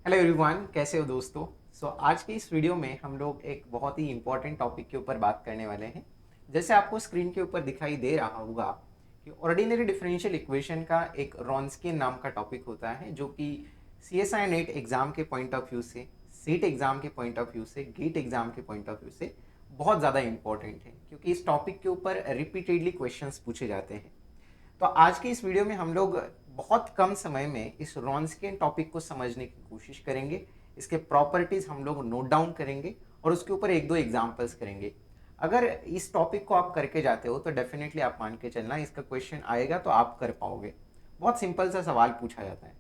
Hello everyone, कैसे हो दोस्तों। आज की इस वीडियो में हम लोग एक बहुत ही इंपॉर्टेंट टॉपिक के ऊपर बात करने वाले हैं। जैसे आपको स्क्रीन के ऊपर दिखाई दे रहा होगा कि ऑर्डिनरी डिफरेंशियल इक्वेशन का एक रॉन्स्कियन नाम का टॉपिक होता है, जो कि CSI नेट एग्जाम के पॉइंट ऑफ व्यू से, सीट एग्जाम के पॉइंट ऑफ व्यू से, गेट एग्जाम के पॉइंट ऑफ व्यू से बहुत ज़्यादा इंपॉर्टेंट है, क्योंकि इस टॉपिक के ऊपर रिपीटेडली क्वेश्चंस पूछे जाते हैं। तो आज के इस वीडियो में हम लोग बहुत कम समय में इस रॉन्स्कियन टॉपिक को समझने की कोशिश करेंगे। इसके प्रॉपर्टीज हम लोग नोट डाउन करेंगे और उसके ऊपर एक दो एग्जांपल्स करेंगे। अगर इस टॉपिक को आप करके जाते हो तो डेफिनेटली आप मान के चलना, इसका क्वेश्चन आएगा तो आप कर पाओगे। बहुत सिंपल सा सवाल पूछा जाता है।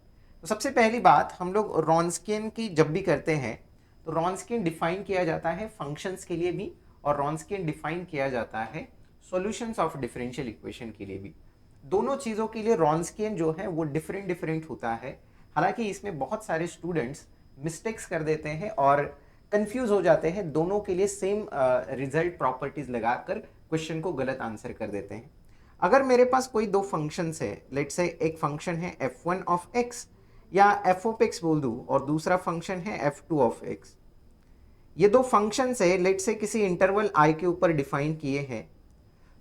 तो सबसे पहली बात, हम लोग रॉन्स्कियन की जब भी करते हैं तो रॉन्स्कियन डिफाइन किया जाता है फंक्शंस के लिए भी, और रॉन्स्कियन डिफाइन किया जाता है सॉल्यूशंस ऑफ डिफरेंशियल इक्वेशन के लिए भी। दोनों चीज़ों के लिए रॉन्स्कियन जो है वो डिफरेंट डिफरेंट होता है। हालांकि इसमें बहुत सारे स्टूडेंट्स मिस्टेक्स कर देते हैं और कंफ्यूज हो जाते हैं, दोनों के लिए सेम रिजल्ट प्रॉपर्टीज लगाकर क्वेश्चन को गलत आंसर कर देते हैं। अगर मेरे पास कोई दो फंक्शंस है, लेट्स से एक फंक्शन है f1 ऑफ x या f ऑफ x बोल दूं, और दूसरा फंक्शन है f2 ऑफ x। ये दो फंक्शंस है, लेट्स से किसी इंटरवल i के ऊपर डिफाइन किए हैं।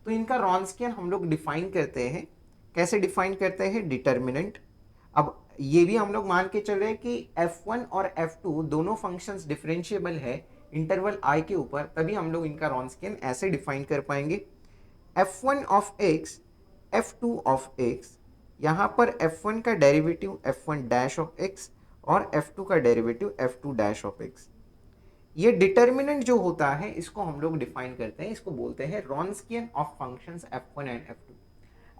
तो इनका रॉन्स्कियन हम लोग डिफाइन करते हैं। कैसे डिफाइन करते हैं? डिटर्मिनेंट। अब ये भी हम लोग मान के चल रहे हैं कि f1 और f2 दोनों फंक्शंस डिफरेंशिएबल है इंटरवल i के ऊपर, तभी हम लोग इनका रॉन्स्कियन ऐसे डिफाइन कर पाएंगे। f1 of x, f2 of x। यहाँ पर f1 का derivative f1 dash of x और f2 का derivative f2 dash of x। ये डिटर्मिनेंट जो होता है इसको हम लोग डिफाइन करते हैं, इसको बोलते हैं रॉन्स्कियन of functions f1 and f2।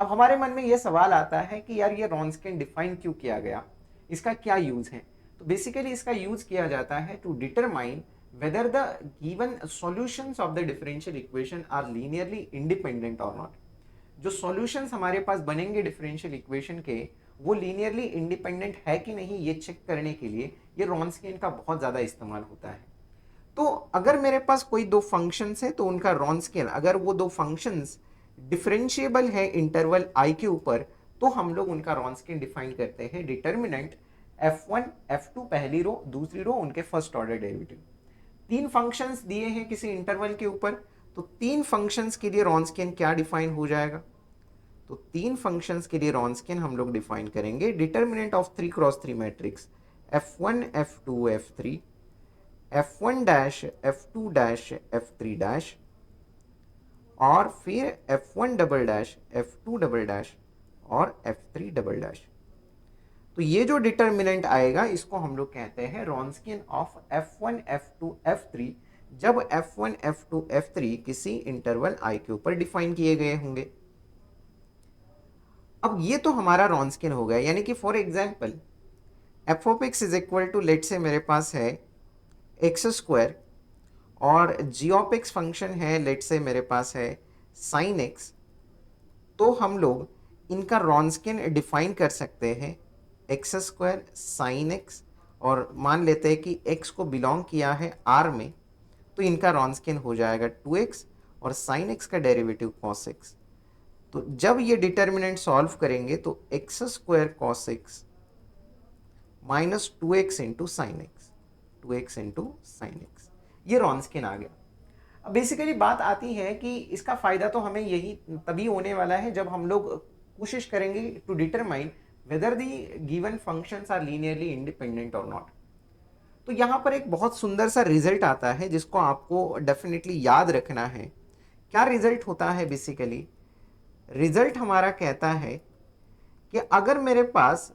अब हमारे मन में ये सवाल आता है कि यार ये रॉन्स्कियन डिफाइन क्यों किया गया, इसका क्या यूज है। तो बेसिकली इसका यूज किया जाता है to determine whether the given solutions of the differential equation are linearly independent or not। जो सॉल्यूशंस हमारे पास बनेंगे डिफरेंशियल इक्वेशन के, वो लीनियरली इंडिपेंडेंट है कि नहीं, ये चेक करने के लिए ये रॉन्स्कियन का बहुत ज़्यादा इस्तेमाल होता है। तो अगर मेरे पास कोई दो फंक्शंस है तो उनका रॉन्स्कियन, अगर वो दो फंक्शंस डिफरेंशिएबल है इंटरवल i के ऊपर, तो हम लोग उनका रॉन्स्कियन डिफाइन करते हैं डिटर्मिनेंट f1 f2 पहली रो, दूसरी रो उनके फर्स्ट ऑर्डर डेरिवेटिव। तीन फंक्शंस दिए हैं किसी इंटरवल के ऊपर, तो तीन फंक्शंस के लिए रॉन्स्कियन क्या डिफाइन हो जाएगा? तो तीन फंक्शंस के लिए रॉन्स्कियन हम लोग डिफाइन करेंगे determinant of 3x3 matrix f1 f2 f3, f1 dash f2 dash f3 dash, और फिर f1 double dash f2 double dash और f3 डबल डैश। तो ये जो डिटर्मिनेंट आएगा इसको हम लोग कहते हैं रॉन्स्कियन ऑफ f1 f2 f3, जब f1 f2 f3 किसी इंटरवल i के ऊपर डिफाइन किए गए होंगे। अब ये तो हमारा रॉन्स्कियन हो गया, यानी कि for example f of x is equal to, let say मेरे पास है एक्स स्क्वायर, और जी ऑफ एक्स फंक्शन है, लेट से मेरे पास है साइन एक्स। तो हम लोग इनका रॉन्स्कियन डिफाइन कर सकते हैं एक्स स्क्वायर साइन एक्स, और मान लेते हैं कि एक्स को बिलोंग किया है आर में, तो इनका रॉन्स्कियन हो जाएगा 2x, और साइन एक्स का डेरिवेटिव कॉस एक्स। तो जब ये डिटर्मिनेंट सॉल्व करेंगे तो x square cos x minus 2x into sine x, 2x into sine x, ये रॉन्स्कियन आ गया। अब बेसिकली बात आती है कि इसका फायदा तो हमें यही तभी होने वाला है जब हम लोग कोशिश करेंगे to determine whether the given functions are linearly independent और नॉट। तो यहाँ पर एक बहुत सुंदर सा रिजल्ट आता है जिसको आपको डेफिनेटली याद रखना है। क्या रिजल्ट होता है? बेसिकली रिजल्ट हमारा कहता है कि अगर मेरे पास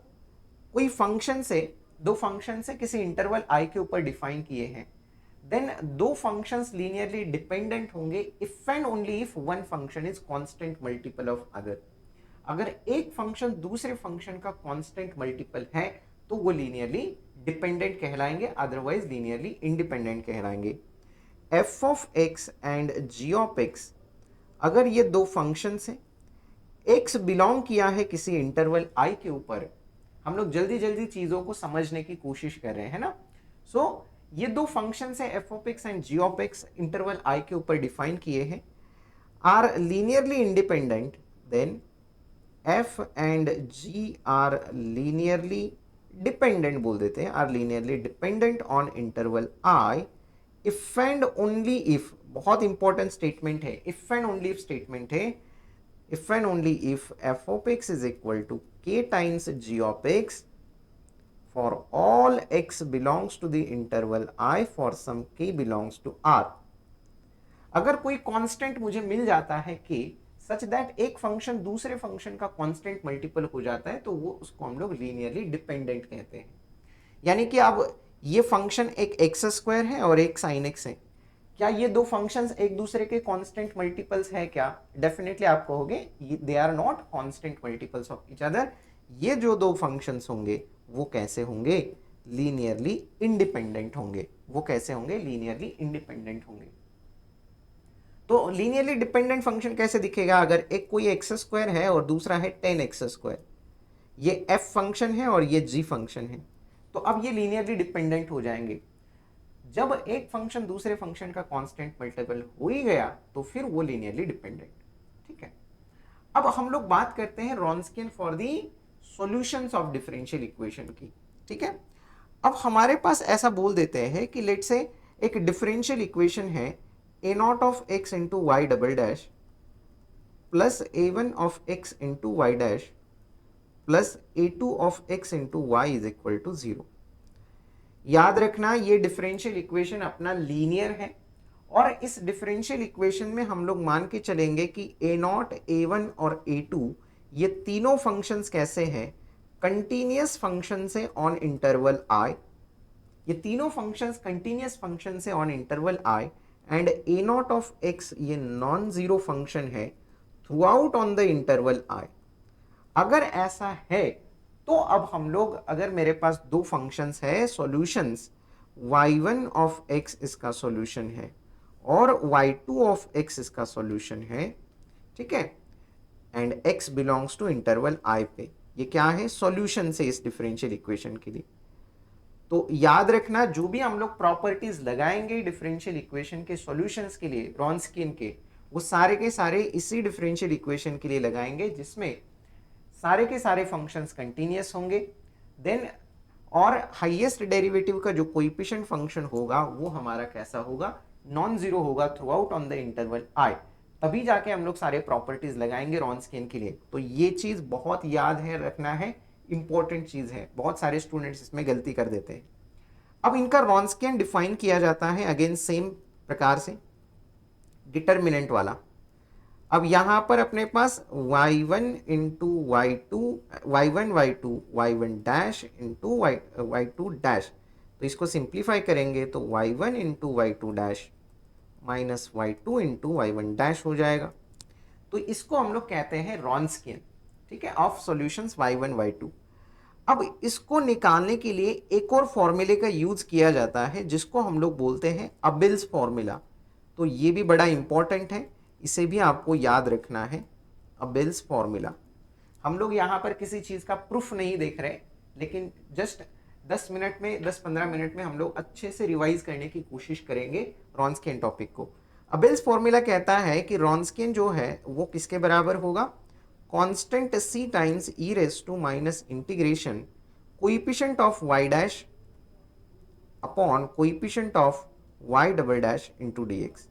कोई फंक्शन से, दो फंक्शन से किसी इंटरवल i के ऊपर डिफाइन किए हैं, देन दो फंक्शंस लीनियरली डिपेंडेंट होंगे if and only if one function is constant multiple of other. अगर एक फंक्शन दूसरे फंक्शन का कांस्टेंट मल्टीपल है तो वो लीनियरली डिपेंडेंट कहलाएंगे, अदरवाइज लीनियरली इंडिपेंडेंट कहलाएंगे। F of x and g of x, अगर ये दो फंक्शंस हैं, एक्स बिलोंग किया है किसी इंटरवल i के ऊपर, हम लोग जल्दी जल्दी चीजों को समझने की कोशिश कर रहे हैं ना। ये दो फंक्शंस है f of x and g of x, interval i के ऊपर डिफाइन किए हैं, are linearly independent, then f and g are linearly dependent बोल देते हैं, are linearly dependent on interval I if and only if, बहुत important statement है, if and only if statement है, if and only if f of x is equal to k times g of x for all x belongs to the interval I for some k belongs to R। अगर कोई constant मुझे मिल जाता है k such that एक function दूसरे function का constant multiple हो जाता है, तो वो उसको हम लोग लीनियरली डिपेंडेंट कहते हैं। यानी कि अब ये फंक्शन एक एक्स स्क्वायर है और एक साइन एक्स है, क्या ये दो फंक्शंस एक दूसरे के कांस्टेंट मल्टीपल्स है क्या? डेफिनेटली आप कहोगे they are not constant multiples of each other. ये जो दो फंक्शंस होंगे वो कैसे होंगे? लीनियरली इंडिपेंडेंट होंगे। वो कैसे होंगे? लीनियरली इंडिपेंडेंट होंगे। तो लीनियरली डिपेंडेंट फंक्शन कैसे दिखेगा? अगर एक कोई एक्स स्क्वायर है और दूसरा है 10x स्क्वायर, ये एफ फंक्शन है और ये जी फंक्शन है, तो अब ये लीनियरली डिपेंडेंट हो जाएंगे। जब एक फंक्शन दूसरे फंक्शन का कांस्टेंट मल्टीपल हो ही गया तो फिर वो लीनियरली डिपेंडेंट। ठीक है, अब हम लोग बात करते हैं Wronskian for the solutions of differential equation की। ठीक है, अब हमारे पास ऐसा बोल देते हैं कि लेट से एक डिफरेंशियल इक्वेशन है a naught of x into y double dash plus a1 of x into y dash plus a2 of x into y is equal to 0। याद रखना ये डिफरेंशियल इक्वेशन अपना लीनियर है और इस differential equation में हम लोग मान के चलेंगे कि a नॉट a1 और a2 ये तीनों फंक्शंस कैसे हैं? कंटिन्यूअस फंक्शन से ऑन इंटरवल i। ये तीनों फंक्शंस कंटिन्यूअस फंक्शन से on interval i and a naught of x ये नॉन जीरो फंक्शन है throughout on the interval i। अगर ऐसा है तो अब हम लोग, अगर मेरे पास दो फंक्शंस है सॉल्यूशंस, y1 ऑफ x इसका सॉल्यूशन है और y2 ऑफ x इसका सॉल्यूशन है, ठीक है, and x belongs to interval i पे, ये क्या है? सॉल्यूशन से इस डिफरेंशियल इक्वेशन के लिए। तो याद रखना जो भी हम लोग प्रॉपर्टीज लगाएंगे डिफरेंशियल इक्वेशन के सॉल्यूशंस के लिए रॉन्स्कियन के, वो सारे के सारे इसी डिफरेंशियल इक्वेशन के लिए लगाएंगे जिसमें सारे के सारे फंक्शंस कंटिन्यूअस होंगे। देन और हाईएस्ट डेरिवेटिव का जो कोएफिशिएंट फंक्शन होगा वो हमारा कैसा होगा? नॉन जीरो होगा through out on the interval i। तभी जाके हम लोग सारे प्रॉपर्टीज लगाएंगे रॉन्स्कियन के लिए। तो ये चीज बहुत याद है, रखना है, इंपॉर्टेंट चीज है। बहुत सारे स्टूडेंट्स इसमें गलती कर देते हैं। अब इनका रॉन्स्कियन डिफाइन किया जाता है अगेन सेम प्रकार से, डिटर्मिनेंट वाला। अब यहां पर अपने पास y1 into y2, y1 y2 y1 dash into y2 dash, तो इसको सिंप्लीफाई करेंगे तो y1 into y2 dash minus y2 into y1 dash हो जाएगा। तो इसको हम लोग कहते हैं रॉन्स्कियन, ठीक है, ऑफ सॉल्यूशंस y1 y2। अब इसको निकालने के लिए एक और फॉर्मूले का यूज किया जाता है जिसको हम लोग बोलते हैं अबिल्स फॉर्मूला। तो ये भी बड़ा इंपॉर्टेंट है, इसे भी आपको याद रखना है, अबिल्स फॉर्मूला। हम लोग यहाँ पर किसी चीज़ का प्रूफ नहीं देख रहे, लेकिन जस्ट 10 मिनट में 10-15 मिनट में हम लोग अच्छे से रिवाइज करने की कोशिश करेंगे रॉन्स्कियन टॉपिक को। अबिल्स फॉर्मूला कहता है कि रॉन्स्कियन जो है वो किसके बराबर होगा? Constant c times e raise to minus integration coefficient of y dash upon coefficient of y double dash into dx।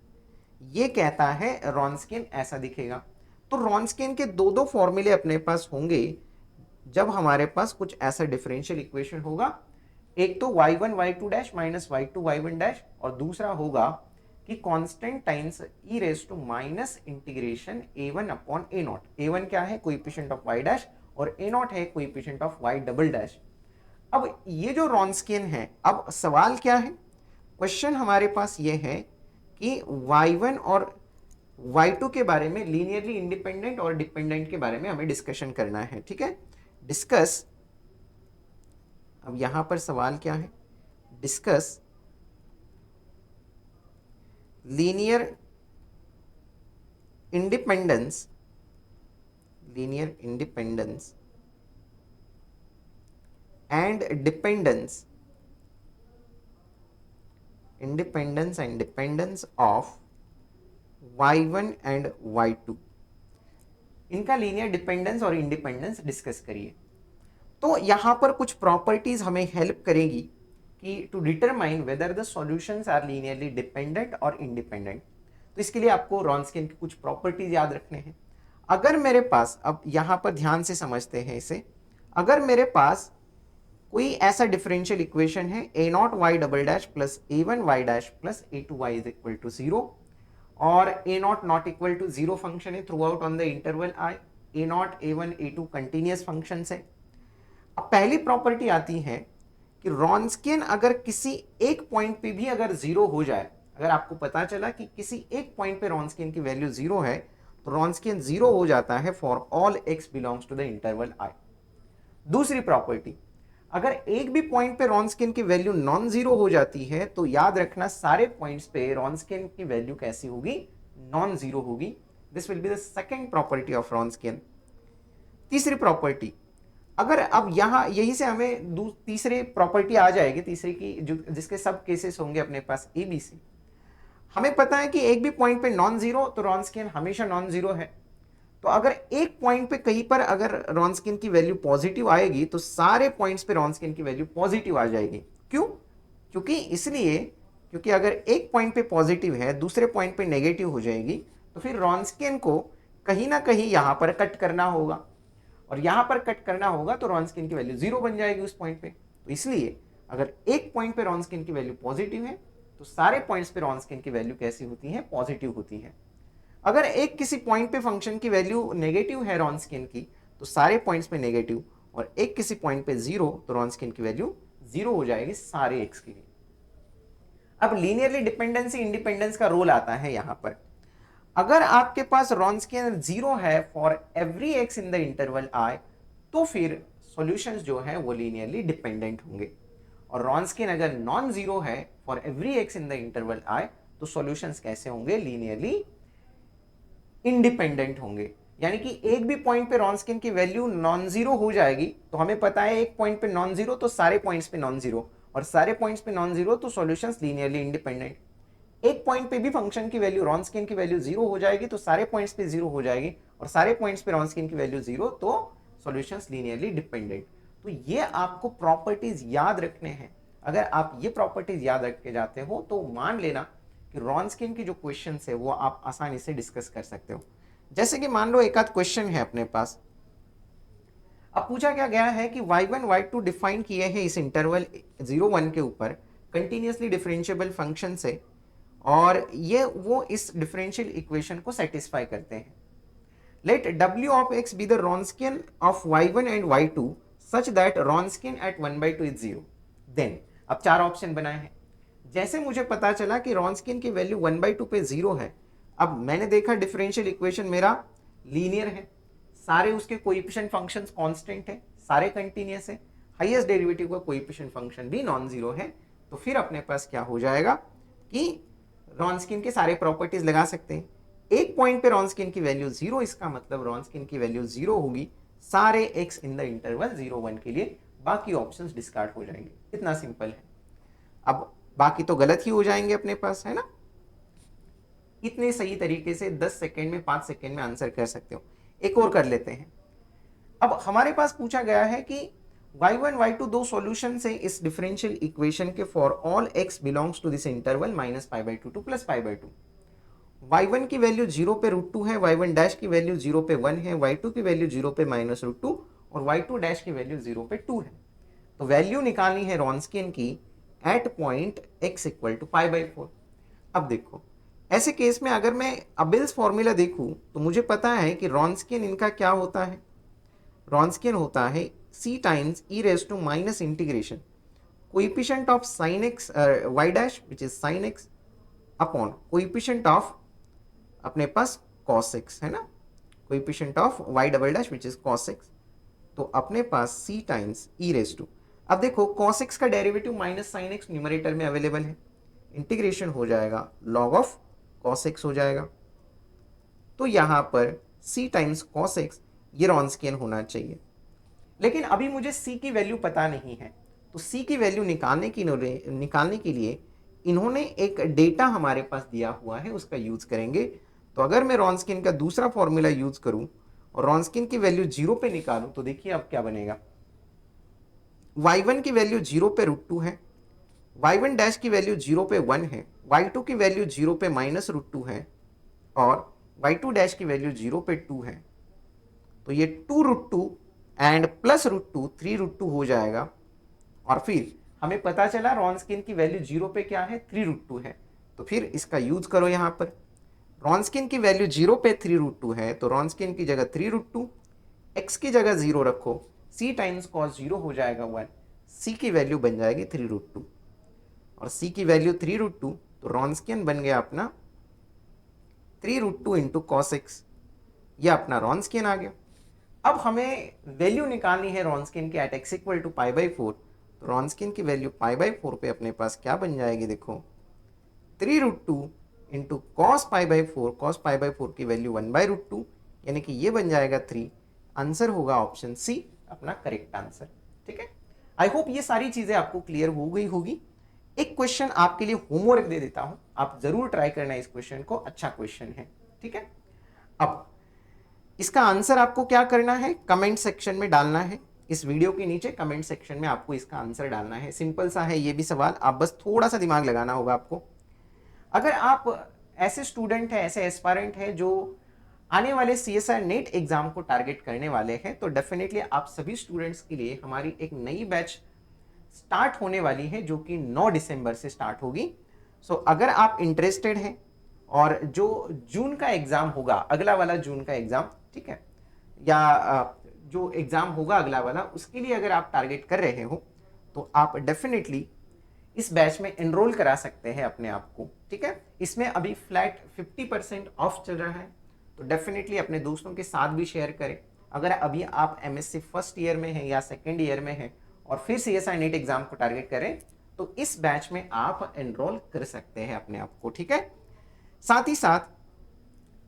ये कहता है रॉन्स्कियन ऐसा दिखेगा। तो रॉन्स्कियन के दो दो फॉर्मूले अपने पास होंगे जब हमारे पास कुछ ऐसा डिफरेंशियल इक्वेशन होगा। एक तो y1 y2 dash minus y2 y1 dash, और दूसरा होगा कि constant times e raise to minus integration a1 upon a naught. a1 क्या है? कोएफिशिएंट ऑफ y डैश, और a नॉट है coefficient of y double dash. अब ये जो रॉन्स्कियन है, अब सवाल क्या है? क्वेश्चन हमारे पास ये है कि y1 और y2 के बारे में, लीनियरली इंडिपेंडेंट और डिपेंडेंट के बारे में हमें डिस्कशन करना है, ठीक है, डिस्कस। अब यहां पर सवाल क्या है? Discuss linear independence and dependence and dependence of y1 and y2। इनका लीनियर डिपेंडेंस और इंडिपेंडेंस डिस्कस करिए। तो यहाँ पर कुछ प्रॉपर्टीज हमें हेल्प करेगी कि to determine whether the solutions are linearly dependent और इंडिपेंडेंट। तो इसके लिए आपको रॉन्सकियन की कुछ प्रॉपर्टीज याद रखने हैं। अगर मेरे पास, अब यहाँ पर ध्यान से समझते हैं इसे, अगर मेरे पास कोई ऐसा डिफरेंशियल इक्वेशन है a not y double dash plus a one y dash plus a two y is equal to zero, और a not not equal to zero function है throughout on the interval I, a not a one a two continuous function है। अब पहली property आती है कि रॉन्सकियन अगर किसी एक पॉइंट पे भी अगर जीरो हो जाए, अगर आपको पता चला कि किसी एक पॉइंट पे रॉन्सकियन की वैल्यू जीरो है, तो रॉन्सकियन जीरो हो जाता है for all x belongs to the interval I. दूसरी प्रॉपर्टी, अगर एक भी पॉइंट पे रॉन्सकियन की वैल्यू नॉन जीरो हो जाती है, तो याद रखना सारे पॉइंट्स पे रॉन्सकियन की वैल्यू कैसी होगी, नॉन जीरो होगी। This will be the second property of Wronskian. तीसरी प्रॉपर्टी, अगर अब यहां यहीं से हमें तीसरी प्रॉपर्टी आ जाएगी, तीसरी की जो जिसके सब केसेस होंगे अपने पास ए बी सी। हमें पता है कि एक भी पॉइंट पे नॉन जीरो, तो रॉन्सकियन हमेशा नॉन जीरो है। तो अगर एक पॉइंट पे कहीं पर अगर रॉन्सकियन की वैल्यू पॉजिटिव आएगी, तो सारे पॉइंट्स पे रॉन्सकियन की वैल्यू पॉजिटिव आ जाएगी। क्यों? क्योंकि अगर एक पॉइंट पे पॉजिटिव है, दूसरे पॉइंट पे नेगेटिव हो जाएगी, तो फिर रॉन्सकियन को कहीं ना कहीं यहां पर कट करना होगा, और यहां पर कट करना होगा तो रॉन्सकियन की वैल्यू जीरो बन जाएगी उस पॉइंट पे। तो इसलिए अगर एक पॉइंट पे रॉन्सकियन की वैल्यू पॉजिटिव है, तो सारे पॉइंट्स पे रॉन्सकियन की वैल्यू कैसी होती है, पॉजिटिव होती है। अगर एक किसी पॉइंट पे फंक्शन की वैल्यू नेगेटिव है रॉन्सकियन की, तो सारे पॉइंट्स पे नेगेटिव, और एक किसी पॉइंट पे जीरो, तो रॉन्सकियन की वैल्यू जीरो हो जाएगी सारे एक्स के लिए। अब लीनियरली डिपेंडेंसी इंडिपेंडेंस का रोल आता है यहां पर। अगर आपके पास रॉन्सकियन जीरो है for every x in the interval I, तो फिर सॉल्यूशंस जो है वो लीनियरली डिपेंडेंट होंगे। और रॉन्सकियन अगर नॉन जीरो है for every x in the interval I, तो सॉल्यूशंस कैसे होंगे, लीनियरली इंडिपेंडेंट होंगे। यानी कि एक भी पॉइंट पे रॉन्सकियन की वैल्यू नॉन जीरो हो जाएगी, तो हमें पता है एक पॉइंट पे नॉन जीरो तो सारे पॉइंट्स पे नॉन जीरो, और सारे पॉइंट्स पे नॉन जीरो तो सॉल्यूशंस लीनियरली इंडिपेंडेंट। एक पॉइंट पे भी फंक्शन की वैल्यू रॉन्सकियन की वैल्यू जीरो हो जाएगी, तो सारे पॉइंट्स पे जीरो हो जाएगी, और सारे पॉइंट्स पे रॉन्सकियन की वैल्यू जीरो, तो सॉल्यूशंस लीनियरली डिपेंडेंट। तो ये आपको प्रॉपर्टीज याद रखने हैं। अगर आप ये प्रॉपर्टीज याद रख के जाते हो, तो मान लेना कि रॉन्सकियन की जो क्वेश्चन है वो आप आसानी से डिस्कस कर सकते हो। जैसे कि मान लो एक आध क्वेश्चन है अपने पास। अब पूछा क्या गया है कि y1 y2 डिफाइन किए हैं इस इंटरवल 0 1 के ऊपर कंटिन्यूसली डिफरेंशिएबल फंक्शन से, और ये वो इस डिफरेंशियल इक्वेशन को सेटिस्फाई करते हैं। Let w of x be the Wronskian of y1 and y2 such that Wronskian at 1/2 is 0। Then अब चार ऑप्शन बनाए हैं। जैसे मुझे पता चला कि रॉन्सकियन की वैल्यू 1/2 पे 0 है, अब मैंने देखा डिफरेंशियल इक्वेशन मेरा लीनियर है, सारे उसके कोएफिशिएंट फंक्शंस कांस्टेंट है, सारे कंटीन्यूअस है, हाईएस्ट डेरिवेटिव का कोएफिशिएंट फंक्शन भी नॉन जीरो है, तो फिर अपने पास क्या हो जाएगा कि रॉन्सकियन के सारे प्रॉपर्टीज लगा सकते हैं। एक पॉइंट पे रॉन्सकियन की वैल्यू जीरो, इसका मतलब रॉन्सकियन की वैल्यू जीरो होगी सारे एक्स इन द इंटरवल 0 1 के लिए, बाकी ऑप्शंस डिस्कार्ड हो जाएंगे। इतना सिंपल है। अब बाकी तो गलत ही हो जाएंगे अपने पास, है ना। इतने सही तरीके से 10 सेकेंड में 5 सेकेंड में आंसर कर सकते हो। एक और कर लेते हैं। अब हमारे पास पूछा गया है कि y1 y2 दो सॉल्यूशन है इस डिफरेंशियल इक्वेशन के for all x belongs to this interval -π/2 to +π/2। y1 की वैल्यू 0 पे √2 है, y1 डैश की वैल्यू 0 पे 1 है, y2 की वैल्यू 0 पे -√2 और y2 डैश की वैल्यू 0 पे 2 है। तो वैल्यू निकालनी है रॉन्सकियन की at point x equal to π/4। अब देखो, ऐसे केस में अगर मैं अबेल्स फॉर्मूला देखूं, तो मुझे पता है कि रॉन्सकियन इनका क्या होता है। रॉन्सकियन होता है c times e raise to minus integration coefficient of sin x y dash which is sin x upon coefficient of अपने पास cos x, है ना, coefficient of y double dash which is cos x। तो अपने पास c times e raise to, अब देखो cos x का derivative minus sin x numerator में अवेलेबल है, इंटीग्रेशन हो जाएगा log ऑफ cos x हो जाएगा। तो यहां पर c टाइम्स cos x ये रॉन्सकियन होना चाहिए। लेकिन अभी मुझे c की वैल्यू पता नहीं है, तो c की वैल्यू निकालने के लिए इन्होंने एक डेटा हमारे पास दिया हुआ है, उसका यूज करेंगे। तो अगर मैं रॉन्सकियन का दूसरा फॉर्मूला यूज करूं और रॉन्सकियन की वैल्यू 0 पे निकालूं, तो देखिए अब क्या बनेगा। y1 की वैल्यू 0 पे √2 है, y1 डैश की वैल्यू 0 पे 1 है, y2 की वैल्यू 0 पे -√2 है और y2 डैश की वैल्यू 0 पे 2 है। तो ये 2√2 एंड +√2 3√2 हो जाएगा। और फिर हमें पता चला रॉन्स्किन की वैल्यू 0 पे क्या है, 3√2 है। तो फिर इसका यूज करो यहाँ पर। रॉन्स्किन की वैल्यू 0 पे 3√2 है, तो रॉन्स्किन की जगह 3√2, x की जगह 0 रखो, c टाइम्स कॉस 0 हो जाएगा 1, c की वैल्यू बन जाएगी 3√2 और c की वैल्यू 3√2, तो रॉन्स्किन बन गया अपना 3√2 इंटू कॉस एक्स। ये अपना रॉन्स्किन आ गया। अब हमें वैल्यू निकालनी है रॉन्स्किन की एट x इक्वल टू π/4। तो रॉन्स्किन की वैल्यू π/4 पे अपने पास क्या बन जाएगी, देखो 3√2 इंटू कॉस π/4, कॉस π/4 की वैल्यू 1/√2, यानी कि ये बन जाएगा 3। आंसर होगा ऑप्शन सी अपना करेक्ट आंसर। ठीक है, आई होप ये सारी चीजें आपको क्लियर हो गई होगी। एक क्वेश्चन आपके लिए होमवर्क दे देता हूं, आप जरूर ट्राई करना इस क्वेश्चन को, अच्छा क्वेश्चन है। ठीक है, अब इसका आंसर आपको क्या करना है, कमेंट सेक्शन में डालना है। इस वीडियो के नीचे कमेंट सेक्शन में आपको इसका आंसर डालना है। सिंपल सा है ये भी सवाल, आप बस थोड़ा सा दिमाग लगाना होगा आपको। अगर आप ऐसे स्टूडेंट हैं, ऐसे एस्पायरेंट हैं जो आने वाले CSIR नेट एग्जाम को टारगेट करने वाले हैं, तो डेफिनेटली आप सभी स्टूडेंट्स के लिए हमारी एक नई बैच स्टार्ट होने वाली है जो कि 9 दिसंबर से स्टार्ट होगी। सो अगर आप इंटरेस्टेड हैं और जो जून का एग्जाम होगा, अगला वाला जून का एग्जाम, ठीक है, या जो एग्जाम होगा अगला वाला, उसके लिए अगर आप टारगेट कर रहे हो तो आप डेफिनेटली इस बैच में एनरोल करा सकते हैं अपने आप को। ठीक है, इसमें अभी फ्लैट 50% ऑफ चल रहा है, तो डेफिनेटली अपने दोस्तों के साथ भी शेयर करें। अगर अभी आप MSc फर्स्ट ईयर में हैं या सेकेंड ईयर में हैं और फिर CSI नेट एग्जाम को टारगेट करें, तो इस बैच में आप एनरोल कर सकते हैं अपने आप को। ठीक है, साथ ही साथ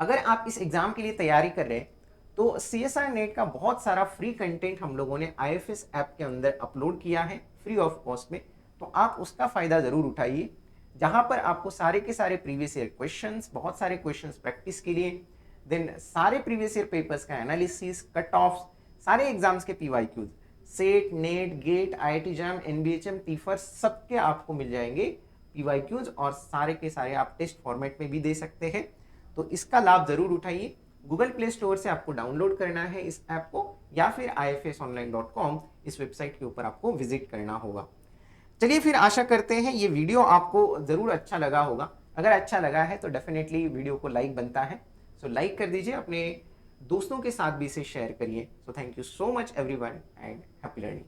अगर आप इस एग्जाम के लिए तैयारी कर रहे हैं तो CSI नेट का बहुत सारा फ्री कंटेंट हम लोगों ने IFS ऐप के अंदर अपलोड किया है फ्री ऑफ कॉस्ट में, तो आप उसका फायदा जरूर उठाइए, जहां पर आपको सारे के सारे प्रीवियस ईयर क्वेश्चंस, बहुत सारे क्वेश्चंस प्रैक्टिस के लिए, देन सारे प्रीवियस ईयर पेपर्स का एनालिसिस, कट ऑफ, सारे एग्जाम्स के PYQs, SET, NET, GATE, IIT JAM, NBHM, TIFR, सबके आपको मिल जाएंगे PYQs और सारे के सारे आप टेस्ट फॉर्मेट में भी दे सकते हैं। तो इसका लाभ जरूर उठाइए। गूगल प्ले स्टोर से आपको डाउनलोड करना है इस ऐप को, या फिर ifsonline.com इस वेबसाइट के ऊपर आपको विजिट करना होगा। चलिए फिर आशा करते हैं ये वीडियो आपको जरूर अच्छा लगा होगा। अगर अच्छा लगा है तो डेफिनेटली वीडियो को लाइक बनता है, सो लाइक कर दीजिए, अपने दोस्तों के साथ भी इसे शेयर करिए। So thank you so much everyone and happy learning.